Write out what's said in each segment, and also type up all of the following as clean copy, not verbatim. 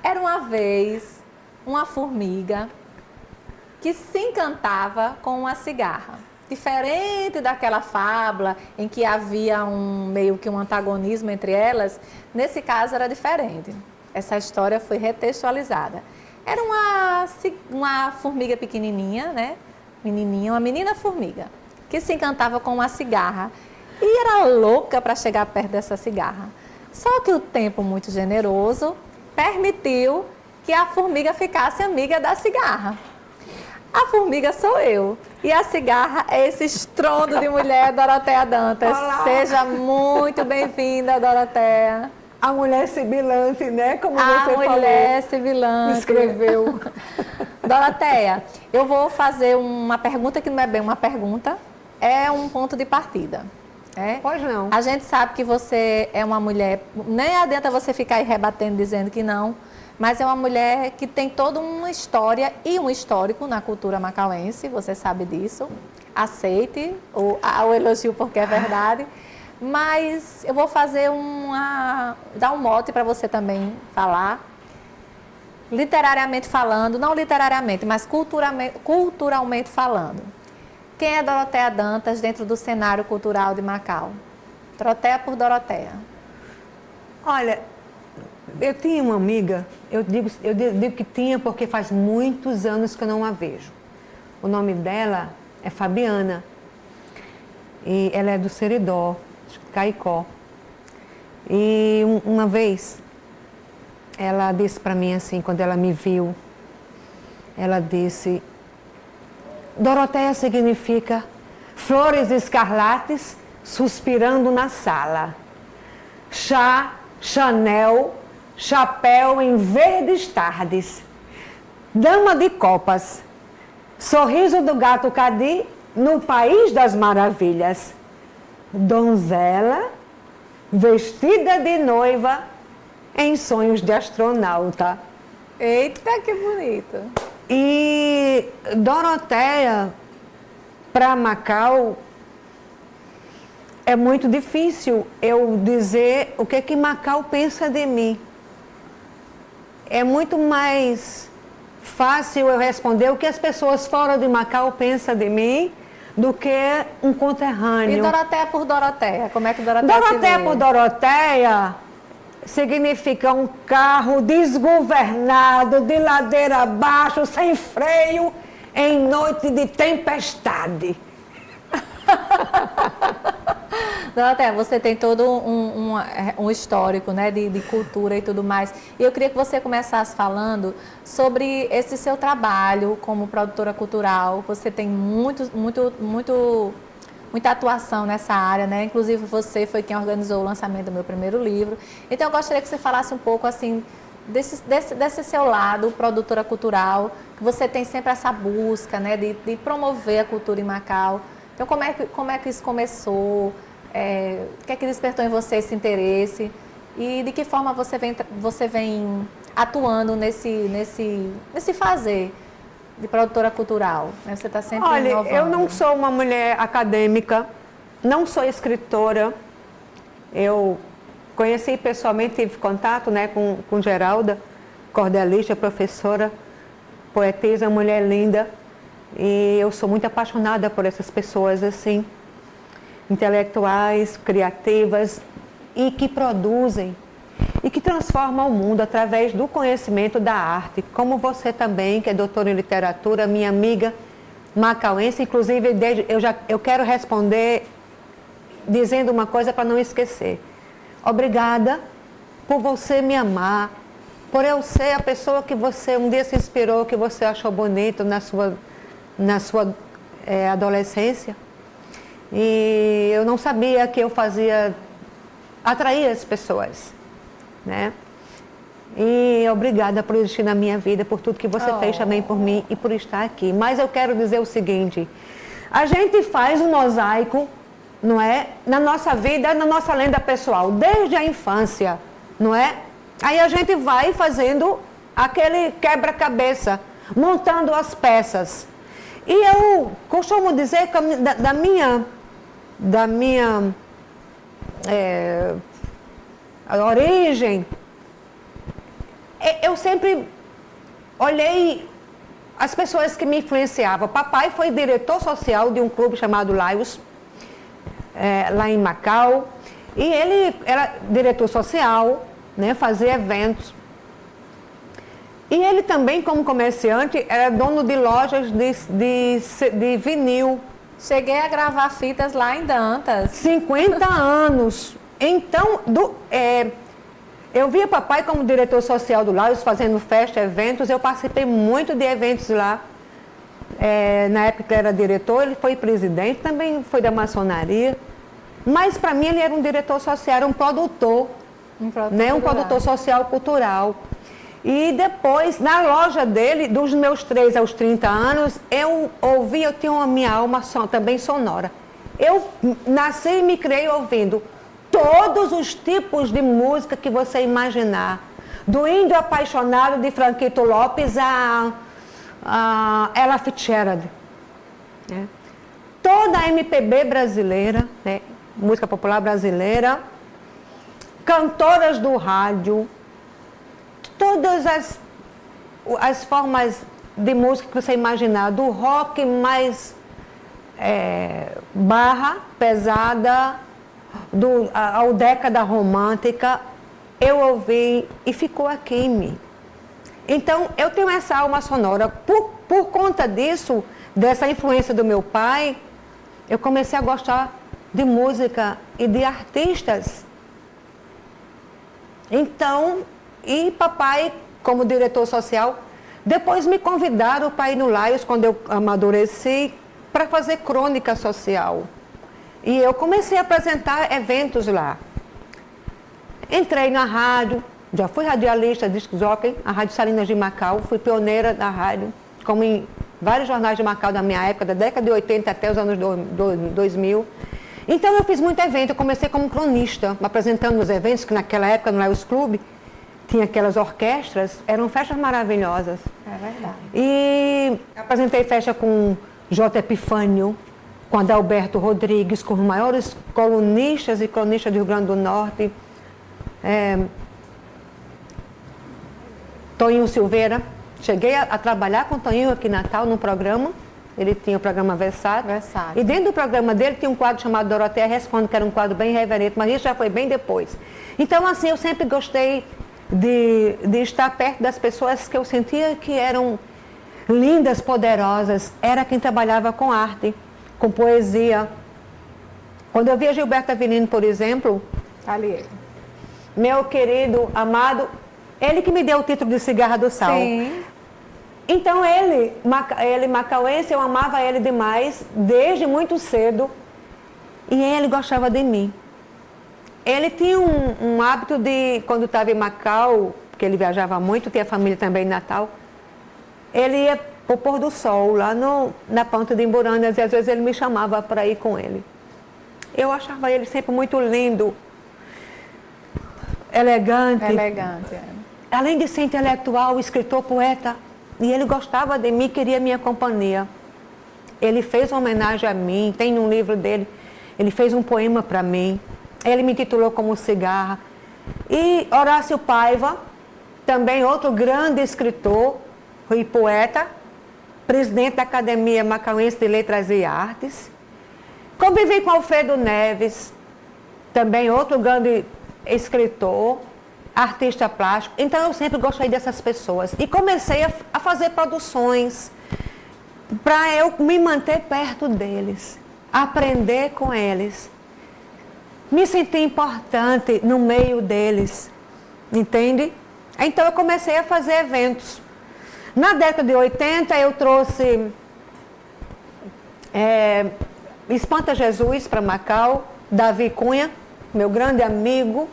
Era uma vez uma formiga que se encantava com uma cigarra. Diferente daquela fábula em que havia meio que um antagonismo entre elas, nesse caso era diferente. Essa história foi retextualizada. Era uma formiga pequenininha, né? Menininha, uma menina formiga, que se encantava com uma cigarra e era louca para chegar perto dessa cigarra. Só que o tempo muito generoso permitiu que a formiga ficasse amiga da cigarra. A formiga sou eu e a cigarra é esse estrondo de mulher, Doroteia Dantas. Olá. Seja muito bem-vinda, Doroteia. A mulher sibilante, né? Como você falou. A mulher sibilante. Escreveu. Doroteia, eu vou fazer uma pergunta que não é bem uma pergunta, é um ponto de partida. Pois não. A gente sabe que você é uma mulher, nem adianta você ficar aí rebatendo dizendo que não, mas é uma mulher que tem toda uma história e um histórico na cultura macauense, você sabe disso. Aceite o elogio porque é verdade. Mas eu vou fazer dar um mote para você também falar. Literariamente falando, não literariamente, mas culturalmente falando. Quem é Doroteia Dantas dentro do cenário cultural de Macau? Doroteia por Doroteia. Olha, eu tinha uma amiga, eu digo que tinha porque faz muitos anos que eu não a vejo. O nome dela é Fabiana. E ela é do Seridó, Caicó. E uma vez, ela disse para mim assim, quando ela me viu, ela disse: Doroteia significa flores escarlates suspirando na sala. Chá, Chanel, chapéu em verdes tardes. Dama de copas, sorriso do gato Cadi no país das maravilhas. Donzela, vestida de noiva em sonhos de astronauta. Eita, que bonito! E Doroteia, para Macau, é muito difícil eu dizer o que Macau pensa de mim. É muito mais fácil eu responder o que as pessoas fora de Macau pensam de mim do que um conterrâneo. E Doroteia por Doroteia? Como é que Doroteia se Doroteia vê? por Doroteia significa um carro desgovernado, de ladeira abaixo, sem freio, em noite de tempestade. Doroteia, você tem todo um histórico, né, de cultura e tudo mais. E eu queria que você começasse falando sobre esse seu trabalho como produtora cultural. Você tem muita atuação nessa área, né? Inclusive você foi quem organizou o lançamento do meu primeiro livro. Então eu gostaria que você falasse um pouco assim desse seu lado, produtora cultural, que você tem sempre essa busca, né, de promover a cultura em Macau. Então como é que isso começou? O que é que despertou em você esse interesse? E de que forma você vem atuando nesse fazer de produtora cultural, né? Você está sempre Olha, inovando. eu não sou uma mulher acadêmica, não sou escritora. Eu conheci pessoalmente, tive contato, né, com Geralda Cordelista, professora, poetisa, mulher linda. E eu sou muito apaixonada por essas pessoas assim, intelectuais, criativas e que produzem e que transforma o mundo através do conhecimento da arte, como você também, que é doutora em literatura, minha amiga macauense. Inclusive, eu quero responder dizendo uma coisa para não esquecer. Obrigada por você me amar, por eu ser a pessoa que você um dia se inspirou, que você achou bonito na sua adolescência. E eu não sabia que eu atrair as pessoas, né? E obrigada por existir na minha vida, por tudo que você fez também por mim e por estar aqui. Mas eu quero dizer o seguinte: a gente faz um mosaico, não é? Na nossa vida, na nossa lenda pessoal, desde a infância, não é? Aí a gente vai fazendo aquele quebra-cabeça, montando as peças. E eu costumo dizer que da minha origem, eu sempre olhei as pessoas que me influenciavam. Papai foi diretor social de um clube chamado Laios, lá em Macau. E ele era diretor social, né, fazia eventos. E ele também, como comerciante, era dono de lojas de vinil. Cheguei a gravar fitas lá em Dantas. 50 anos. Então, eu via papai como diretor social do Laios, fazendo festa, eventos. Eu participei muito de eventos lá. Na época que ele era diretor, ele foi presidente, também foi da maçonaria. Mas para mim ele era um diretor social, era um produtor. Um produtor social cultural. E depois, na loja dele, dos meus 3 aos 30 anos, eu tinha a minha alma também sonora. Eu nasci e me criei ouvindo todos os tipos de música que você imaginar. Do Índio Apaixonado de Franquito Lopes a Ella Fitzgerald. Né? Toda a MPB brasileira, né? Música popular brasileira, cantoras do rádio, todas as formas de música que você imaginar, do rock mais barra, pesada, ao década romântica, eu ouvi e ficou aqui em mim. Então, eu tenho essa alma sonora. Por conta disso, dessa influência do meu pai, eu comecei a gostar de música e de artistas. Então, e papai, como diretor social, depois me convidaram para ir no Laios, quando eu amadureci, para fazer crônica social. E eu comecei a apresentar eventos lá. Entrei na rádio, já fui radialista, disc jockey, a Rádio Salinas de Macau, fui pioneira da rádio, como em vários jornais de Macau da minha época, da década de 80 até os anos 2000. Então eu fiz muito evento, eu comecei como cronista, apresentando os eventos, que naquela época no Laios Clube tinha aquelas orquestras, eram festas maravilhosas. É verdade. E apresentei festa com J. Epifânio, com Adalberto Rodrigues, com os maiores colunistas e cronistas do Rio Grande do Norte. Toninho Silveira. Cheguei a trabalhar com o Toninho aqui em Natal, num programa. Ele tinha o programa Versátil. E dentro do programa dele tinha um quadro chamado Doroteia Responde, que era um quadro bem reverente, mas isso já foi bem depois. Então, assim, eu sempre gostei de estar perto das pessoas que eu sentia que eram lindas, poderosas. Era quem trabalhava com arte, com poesia. Quando eu via Gilberto Avelino, por exemplo, ali, meu querido, amado, ele que me deu o título de Cigarra do Sal. Sim. Então ele macauense, eu amava ele demais, desde muito cedo, e ele gostava de mim. Ele tinha um hábito de, quando estava em Macau, porque ele viajava muito, tinha família também em Natal, ele ia para o pôr do sol, lá na ponta de Imburanas, e às vezes ele me chamava para ir com ele. Eu achava ele sempre muito lindo, elegante. Além de ser intelectual, escritor, poeta, e ele gostava de mim, queria minha companhia. Ele fez uma homenagem a mim, tem um livro dele, ele fez um poema para mim, ele me titulou como Cigarra. E Horácio Paiva, também outro grande escritor e poeta, presidente da Academia Macauense de Letras e Artes. Convivi com Alfredo Neves, também outro grande escritor, artista plástico. Então eu sempre gostei dessas pessoas e comecei a fazer produções para eu me manter perto deles, aprender com eles, me sentir importante no meio deles, entende? Então eu comecei a fazer eventos. Na década de 80 eu trouxe Espanta Jesus para Macau, Davi Cunha, meu grande amigo.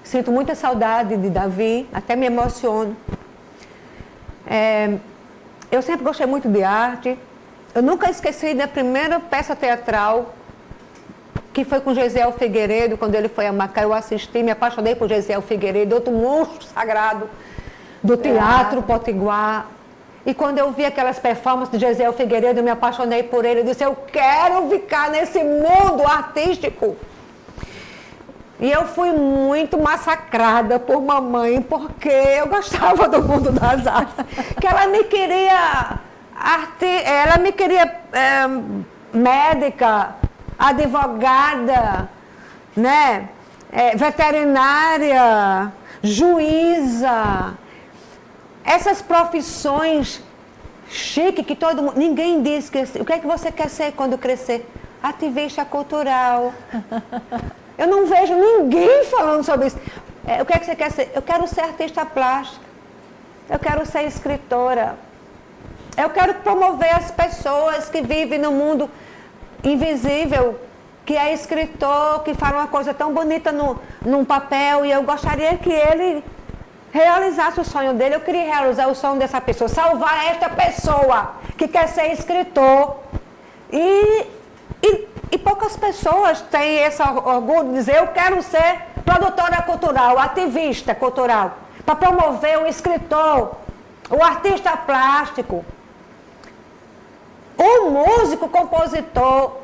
Sinto muita saudade de Davi, até me emociono. Eu sempre gostei muito de arte. Eu nunca esqueci da primeira peça teatral, que foi com Gesiel Figueiredo, quando ele foi a Macau. Eu assisti, me apaixonei por Gesiel Figueiredo, outro monstro sagrado do Teatro Potiguar. E quando eu vi aquelas performances de Gesiel Figueiredo, eu me apaixonei por ele. Eu disse, eu quero ficar nesse mundo artístico. E eu fui muito massacrada por mamãe, porque eu gostava do mundo das artes. Que ela me queria médica, advogada, né? Veterinária, juíza. Essas profissões chiques que todo mundo... Ninguém diz que... O que é que você quer ser quando crescer? Ativista cultural. Eu não vejo ninguém falando sobre isso. O que é que você quer ser? Eu quero ser artista plástica. Eu quero ser escritora. Eu quero promover as pessoas que vivem no mundo invisível, que é escritor, que fala uma coisa tão bonita num papel, e eu gostaria que ele realizasse o sonho dele. Eu queria realizar o sonho dessa pessoa, salvar esta pessoa que quer ser escritor. E poucas pessoas têm esse orgulho de dizer: eu quero ser produtora cultural, ativista cultural, para promover o escritor, o artista plástico, o músico, compositor.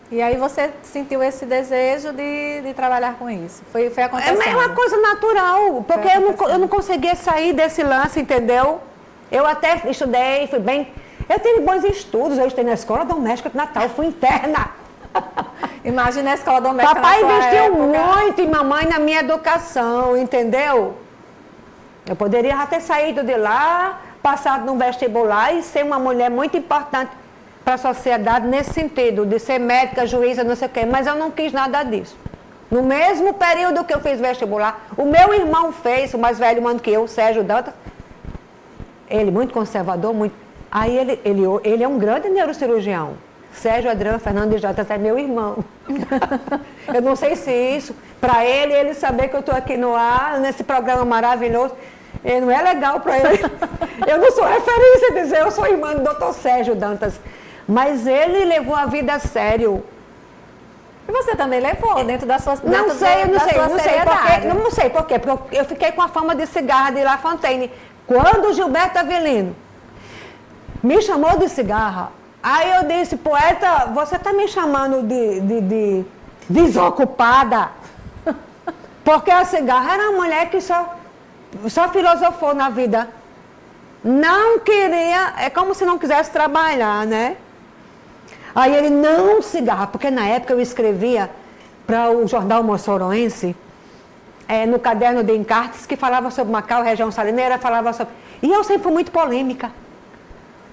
E aí você sentiu esse desejo de trabalhar com isso? Foi acontecendo? É uma coisa natural, porque eu não conseguia sair desse lance, entendeu? Eu até estudei, fui bem... Eu tive bons estudos, eu estudei na escola doméstica de Natal, fui interna. Imagina a escola doméstica. Papai na sua investiu época. muito e mamãe na minha educação, entendeu? Eu poderia já ter saído de lá, passado no vestibular e ser uma mulher muito importante para a sociedade nesse sentido, de ser médica, juíza, não sei o quê, mas eu não quis nada disso. No mesmo período que eu fiz vestibular, o meu irmão fez, o mais velho ano que eu, o Sérgio Dantas, ele muito conservador, muito... Aí ele é um grande neurocirurgião. Sérgio Adriano Fernandes Dantas é meu irmão. Eu não sei se isso, para ele saber que eu estou aqui no ar, nesse programa maravilhoso, não é legal para ele. Eu não sou referência a dizer, eu sou irmã do Dr. Sérgio Dantas. Mas ele levou a vida a sério. E você também levou dentro da sua Não sei por quê, porque eu fiquei com a fama de cigarra de La Fontaine. Quando o Gilberto Avelino me chamou de cigarra, aí eu disse: poeta, você está me chamando de desocupada? Porque a cigarra era uma mulher que só filosofou na vida. Não queria, é como se não quisesse trabalhar, né? Aí ele: não cigarra, porque na época eu escrevia para o jornal Moçoroense, no caderno de encartes, que falava sobre Macau, região salineira, falava sobre... E eu sempre fui muito polêmica.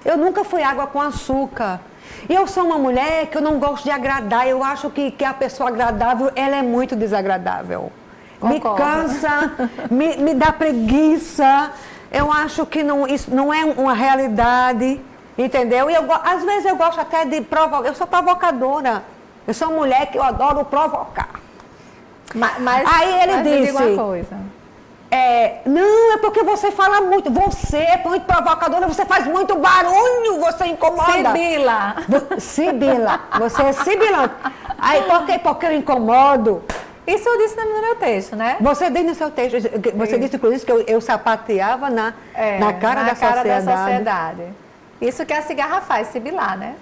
Eu nunca fui água com açúcar. E eu sou uma mulher que eu não gosto de agradar. Eu acho que a pessoa agradável, ela é muito desagradável. Concordo. Me cansa, me dá preguiça. Eu acho que isso não é uma realidade. Entendeu? E às vezes eu gosto até de provocar. Eu sou provocadora. Eu sou uma mulher que eu adoro provocar. Mas aí ele disse: me diga uma coisa. Não, é porque você fala muito. Você é muito provocadora, você faz muito barulho, você incomoda. Sibila. Sibila. Você é sibilante. Aí, porque eu incomodo? Isso eu disse no meu texto, né? Você disse no seu texto. Você disse, por isso, que eu sapateava na cara da sociedade. Isso que a cigarra faz, sibilar, né?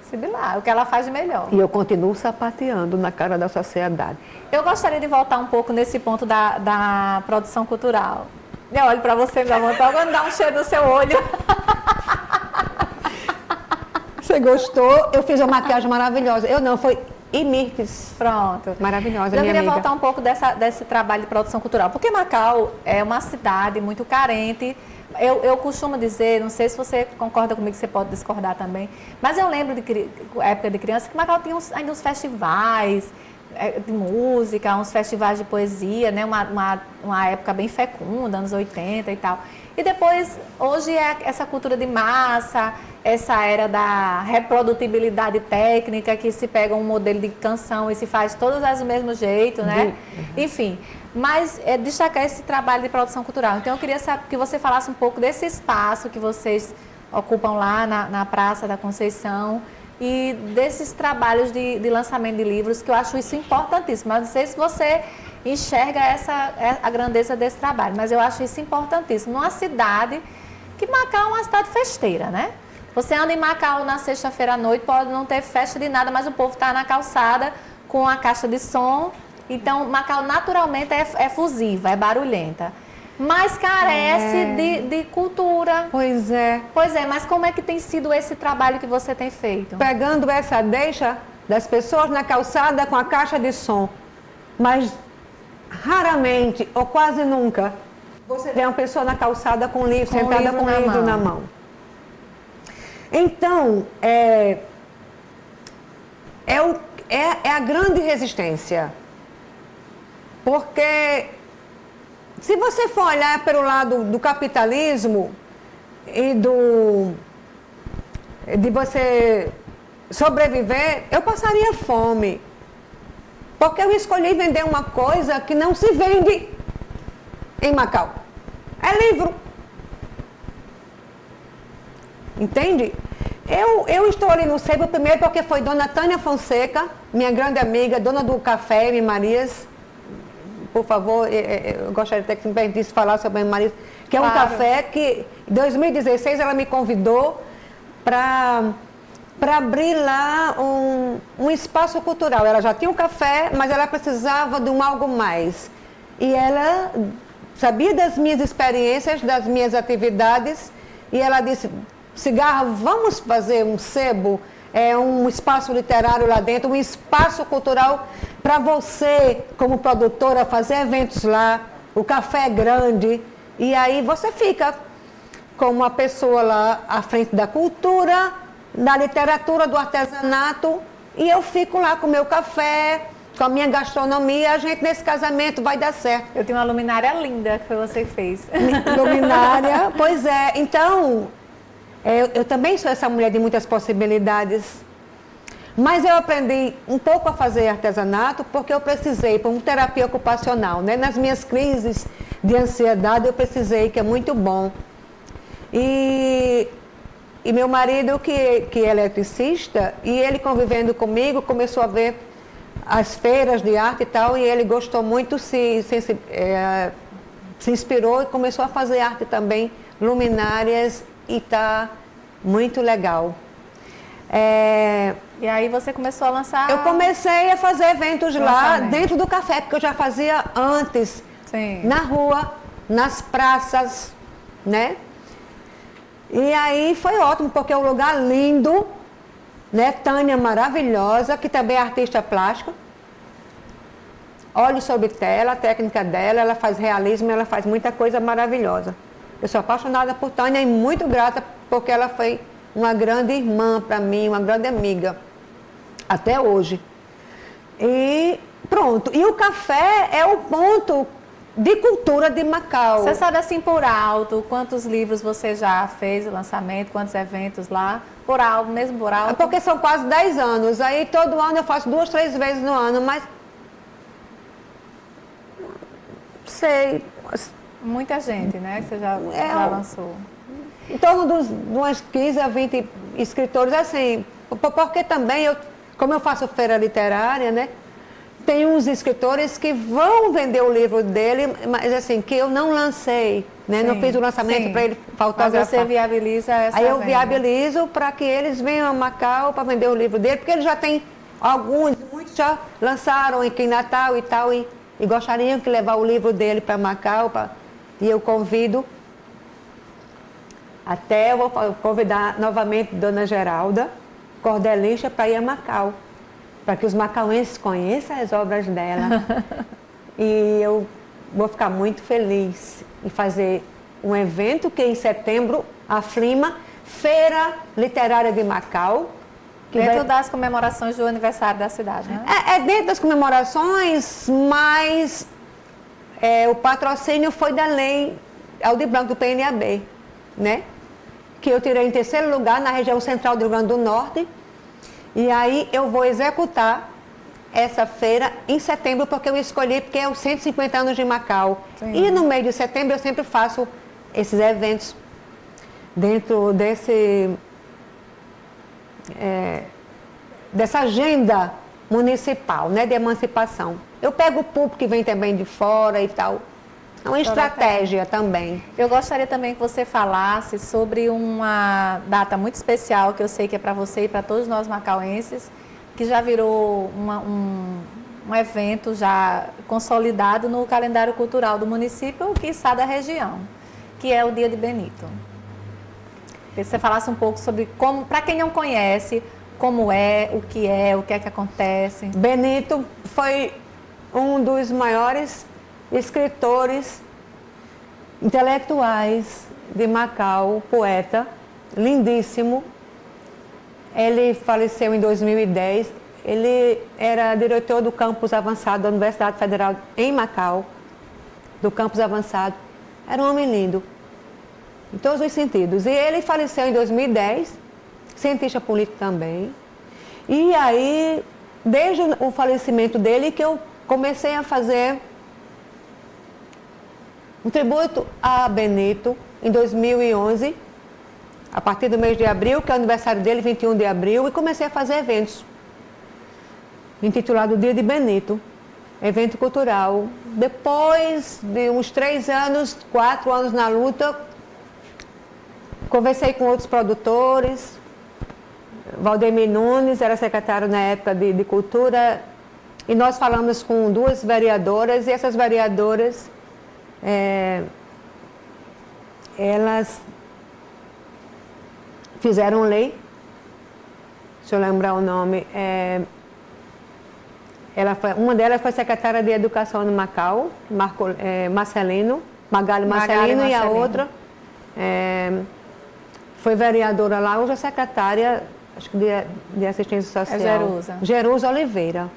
Sibilar, o que ela faz de melhor. E eu continuo sapateando na cara da sociedade. Eu gostaria de voltar um pouco nesse ponto da produção cultural. Eu olho para você, me dá vontade de dar um cheiro no seu olho. Você gostou? Eu fiz uma maquiagem maravilhosa. Foi Imirtes. Pronto. Maravilhosa, Eu minha queria amiga. voltar um pouco desse trabalho de produção cultural, porque Macau é uma cidade muito carente. Eu costumo dizer, não sei se você concorda comigo, você pode discordar também, mas eu lembro de época de criança que Macau tinha ainda uns festivais de música, uns festivais de poesia, né? Uma época bem fecunda, anos 80 e tal. E depois, hoje é essa cultura de massa, essa era da reprodutibilidade técnica, que se pega um modelo de canção e se faz todas do mesmo jeito, né? Enfim, mas destacar esse trabalho de produção cultural. Então, eu queria que você falasse um pouco desse espaço que vocês ocupam lá na Praça da Conceição e desses trabalhos de lançamento de livros, que eu acho isso importantíssimo. Mas não sei se você enxerga a grandeza desse trabalho, mas eu acho isso importantíssimo. Numa cidade que Macau é uma cidade festeira, né? Você anda em Macau na sexta-feira à noite, pode não ter festa de nada, mas o povo está na calçada com a caixa de som Então, Macau naturalmente é fusiva, é barulhenta. Mas carece de cultura. Pois é. Pois é, mas como é que tem sido esse trabalho que você tem feito? Pegando essa deixa das pessoas na calçada com a caixa de som. Mas raramente, ou quase nunca, você vê uma pessoa na calçada com livro, sentada com livro na mão. Então, é a grande resistência. Porque se você for olhar pelo lado do capitalismo e de você sobreviver, eu passaria fome. Porque eu escolhi vender uma coisa que não se vende em Macau. É livro. Entende? Eu estou ali no sebo primeiro porque foi Dona Tânia Fonseca, minha grande amiga, dona do café M. Marias. Por favor, eu gostaria até que você me permitisse falar sobre a M. Marias, que é um café que, em 2016, ela me convidou para abrir lá um espaço cultural. Ela já tinha um café, mas ela precisava de algo mais. E ela sabia das minhas experiências, das minhas atividades, e ela disse: Cigarra, vamos fazer um sebo, um espaço literário lá dentro, um espaço cultural para você, como produtora, fazer eventos lá. O café é grande, e aí você fica como uma pessoa lá à frente da cultura, da literatura, do artesanato, e eu fico lá com o meu café, com a minha gastronomia. A gente nesse casamento vai dar certo. Eu tenho uma luminária linda que foi você que fez. Luminária, pois é. Então, eu também sou essa mulher de muitas possibilidades. Mas eu aprendi um pouco a fazer artesanato porque eu precisei, por uma terapia ocupacional, né? Nas minhas crises de ansiedade eu precisei, que é muito bom. E meu marido, que é eletricista, e ele convivendo comigo, começou a ver as feiras de arte e tal, e ele gostou muito, se inspirou e começou a fazer arte também, luminárias, e tá muito legal. E aí você começou a lançar... Eu comecei a fazer eventos lá dentro do café, porque eu já fazia antes, na rua, nas praças, né? E aí foi ótimo, porque é um lugar lindo, né? Tânia maravilhosa, que também é artista plástica. Olho sobre tela, a técnica dela, ela faz realismo, ela faz muita coisa maravilhosa. Eu sou apaixonada por Tânia e muito grata, porque ela foi uma grande irmã para mim, uma grande amiga, até hoje. E pronto. E o café é o ponto de cultura de Macau. Você sabe assim por alto quantos livros você já fez o lançamento, quantos eventos lá? Por alto, mesmo por alto? Porque são quase 10 anos. Aí todo ano eu faço 2, 3 vezes no ano, mas... Sei. Muita gente, né? Que você já lançou. Em torno de umas 15 a 20 escritores, assim, porque também, como eu faço feira literária, né? Tem uns escritores que vão vender o livro dele, mas assim, que eu não lancei, né? Sim, não fiz o lançamento para ele faltar. Mas você viabiliza essa Aí eu viabilizo para que eles venham a Macau para vender o livro dele, porque ele já tem muitos já lançaram aqui em Natal e tal, e gostariam de levar o livro dele para Macau, e eu convido. Até eu vou convidar novamente Dona Geralda Cordelincha para ir a Macau, para que os macauenses conheçam as obras dela. E eu vou ficar muito feliz em fazer um evento que em setembro, a FLIMA, Feira Literária de Macau. Dentro das comemorações do aniversário da cidade, né? É dentro das comemorações, mas o patrocínio foi da lei Aldir Blanc do PNAB, né? Que eu tirei em 3º lugar na região central do Rio Grande do Norte. E aí eu vou executar essa feira em setembro, porque eu escolhi, porque é os 150 anos de Macau. Sim. E no mês de setembro eu sempre faço esses eventos dentro dessa agenda municipal, né, de emancipação. Eu pego o público que vem também de fora e tal. É uma estratégia também. Eu gostaria também que você falasse sobre uma data muito especial, que eu sei que é para você e para todos nós macauenses, que já virou um evento já consolidado no calendário cultural do município, quiçá da região, que é o Dia de Benito. Queria que você falasse um pouco sobre como, para quem não conhece, como é, o que é que acontece. Benito foi um dos maiores escritores intelectuais de Macau, poeta, lindíssimo. Ele faleceu em 2010. Ele era diretor do campus avançado da Universidade Federal em Macau, do campus avançado. Era um homem lindo, em todos os sentidos. E ele faleceu em 2010, cientista político também. E aí, desde o falecimento dele, que eu comecei a fazer um tributo a Benito em 2011, a partir do mês de abril, que é o aniversário dele, 21 de abril, e comecei a fazer eventos, intitulado Dia de Benito, evento cultural. Depois de uns 3 anos, 4 anos na luta, conversei com outros produtores. Valdemir Nunes era secretário na época de Cultura, e nós falamos com 2 vereadoras, e essas vereadoras, elas fizeram lei, deixa eu lembrar o nome, uma delas foi secretária de Educação no Macau, Magali Marcelino, e a outra foi vereadora lá, hoje é secretária, acho que de Assistência Social. Jerusa. Jerusa Oliveira.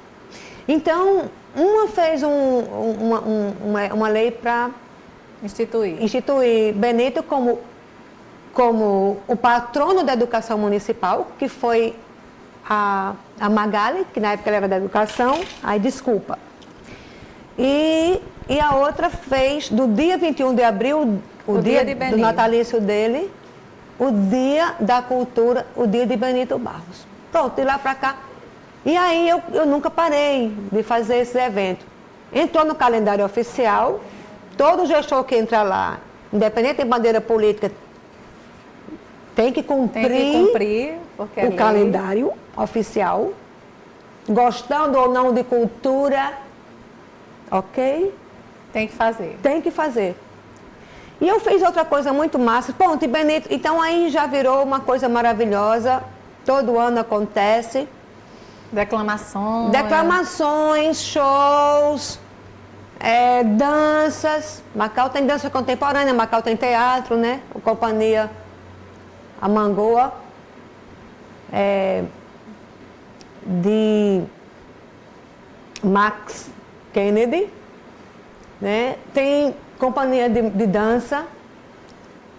Então, uma fez uma lei para instituir Benito como o patrono da educação municipal, que foi a Magali, que na época ela era da educação, desculpa. E a outra fez, do dia 21 de abril, o dia do natalício dele, o dia da cultura, o dia de Benito Barros. Pronto, de lá para cá. E aí eu nunca parei de fazer esse evento. Entrou no calendário oficial, todo gestor que entra lá, independente de bandeira política, tem que cumprir o calendário oficial, gostando ou não de cultura, ok? Tem que fazer. Tem que fazer. E eu fiz outra coisa muito massa. Ponto, e Benito, então aí já virou uma coisa maravilhosa. Todo ano acontece. Declamações, shows, danças. Macau tem dança contemporânea, Macau tem teatro, né? A companhia Amangoa, de Max Kennedy, né? Tem companhia de dança,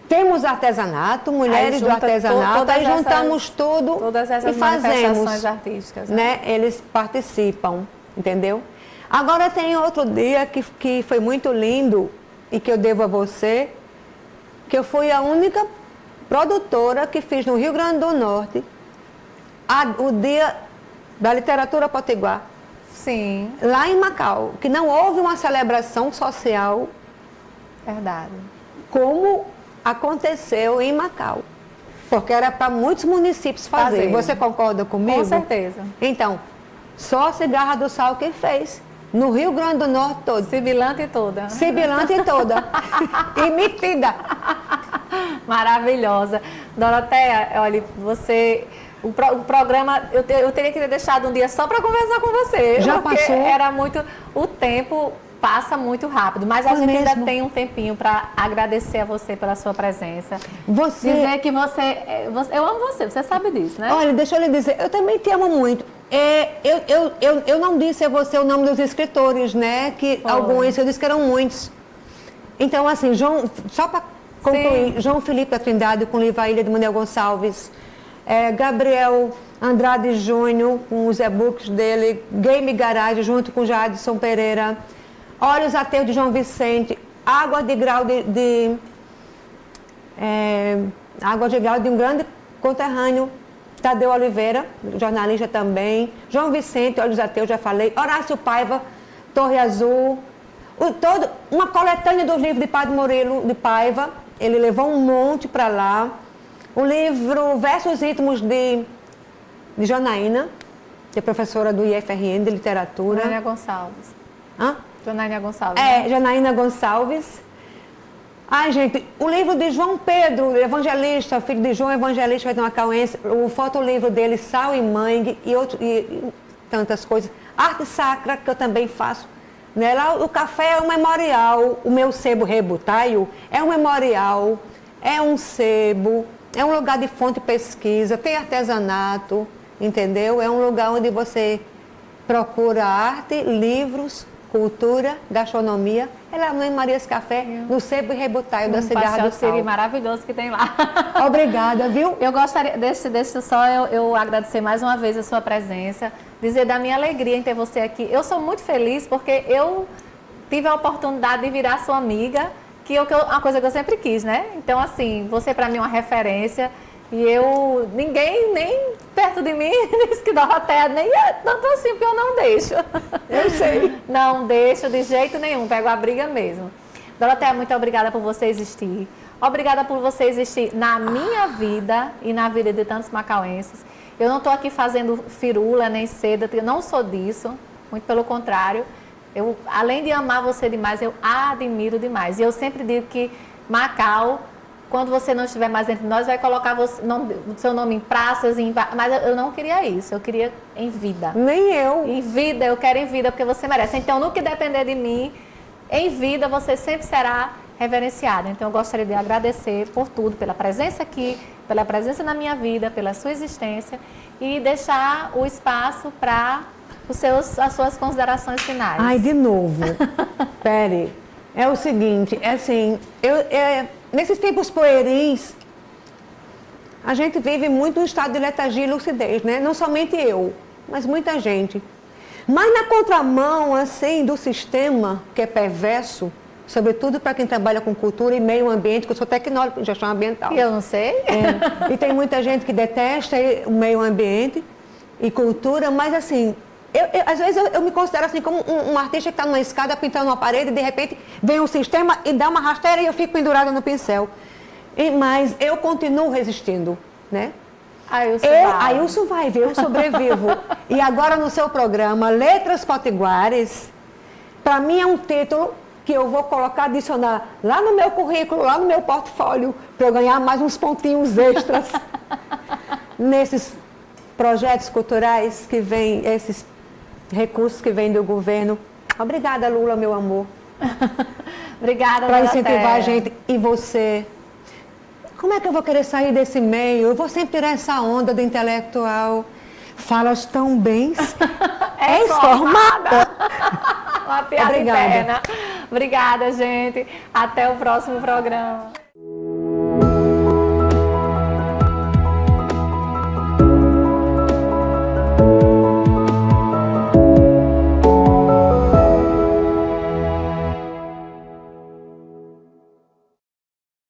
temos artesanato, mulheres do artesanato, aí juntamos todas essas e fazemos, manifestações artísticas, né? Eles participam, entendeu? Agora tem outro dia que foi muito lindo e que eu devo a você, que eu fui a única produtora que fiz no Rio Grande do Norte o Dia da Literatura Potiguar. Sim. Lá em Macau, que não houve uma celebração social. Verdade. Como aconteceu em Macau. Porque era para muitos municípios fazer. Você concorda comigo? Com certeza. Então, só a Cigarra do Sal que fez. No Rio Grande do Norte todo. Sibilante toda. Sibilante toda. E metida. Maravilhosa. Doroteia, olha, você... O programa, eu teria que ter deixado um dia só para conversar com você. Já passou? Era muito... O tempo passa muito rápido, mas a gente ainda tem um tempinho para agradecer a você pela sua presença. Dizer que eu amo você, você sabe disso, né? Olha, deixa eu lhe dizer, eu também te amo muito. Eu não disse a você o nome dos escritores, né? Que alguns, eu disse que eram muitos. Então, assim, só para concluir, sim. João Felipe da Trindade com Livaília de Manuel Gonçalves, Gabriel Andrade Júnior com os e-books dele, Game Garage junto com Jadson Pereira, Olhos Ateus de João Vicente, Água de Grau Água de Grau de um grande conterrâneo, Tadeu Oliveira, jornalista também, João Vicente, Olhos Ateus, já falei, Horácio Paiva, Torre Azul, uma coletânea dos livros de Padre Murilo de Paiva, ele levou um monte para lá, o livro Versos Íntimos de Janaína, que é professora do IFRN de literatura. Janaína Gonçalves. Hã? Janaína Gonçalves. É, né? Janaína Gonçalves. Ai, gente, o livro de João Pedro, evangelista, filho de João Evangelista Macauense, o fotolivro dele, Sal e Mangue, e tantas coisas. Arte sacra, que eu também faço. Né? Lá, o café é um memorial, o meu sebo Rebutaio é um memorial, é um sebo, é um lugar de fonte de pesquisa, tem artesanato, entendeu? É um lugar onde você procura arte, livros, cultura, gastronomia. É lá no Marias Café, no Sebo Rebutaio da Cigarra do Sal. Maravilhoso que tem lá. Obrigada, viu? Eu gostaria, deixa só eu agradecer mais uma vez a sua presença, dizer da minha alegria em ter você aqui. Eu sou muito feliz porque eu tive a oportunidade de virar sua amiga, que é uma coisa que eu sempre quis, né? Então, assim, você para mim é uma referência. E ninguém nem perto de mim disse que Doroteia nem é tanto assim, porque eu não deixo. Eu sei. Não deixo de jeito nenhum, pego a briga mesmo. Doroteia, muito obrigada por você existir. Obrigada por você existir na minha vida e na vida de tantos macauenses. Eu não estou aqui fazendo firula nem seda, eu não sou disso, muito pelo contrário. Eu, além de amar você demais, eu admiro demais. E eu sempre digo que Macau, quando você não estiver mais entre nós, vai colocar o seu nome em praças, mas eu não queria isso, eu queria em vida. Nem eu. Em vida, eu quero em vida, porque você merece. Então, no que depender de mim, em vida, você sempre será reverenciada. Então, eu gostaria de agradecer por tudo, pela presença aqui, pela presença na minha vida, pela sua existência e deixar o espaço para as suas considerações finais. Ai, de novo. Pere. É o seguinte, é assim, nesses tempos pueris, a gente vive muito um estado de letargia e lucidez, né? Não somente eu, mas muita gente. Mas na contramão, assim, do sistema, que é perverso, sobretudo para quem trabalha com cultura e meio ambiente, que eu sou tecnóloga em gestão ambiental. E eu não sei. E tem muita gente que detesta o meio ambiente e cultura, mas assim, às vezes eu me considero assim como um artista que está numa escada pintando uma parede e de repente vem um sistema e dá uma rasteira e eu fico pendurada no pincel. Mas eu continuo resistindo, né? Ailson vai ver, eu sobrevivo. E agora no seu programa, Letras Potiguares, para mim é um título que eu vou colocar, adicionar lá no meu currículo, lá no meu portfólio, para eu ganhar mais uns pontinhos extras nesses projetos culturais que vêm, esses recursos que vêm do governo. Obrigada, Lula, meu amor. Obrigada, para incentivar a gente. E você? Como é que eu vou querer sair desse meio? Eu vou sempre tirar essa onda do intelectual. Falas tão bem. É formada. Uma piada interna. Obrigada, gente. Até o próximo programa.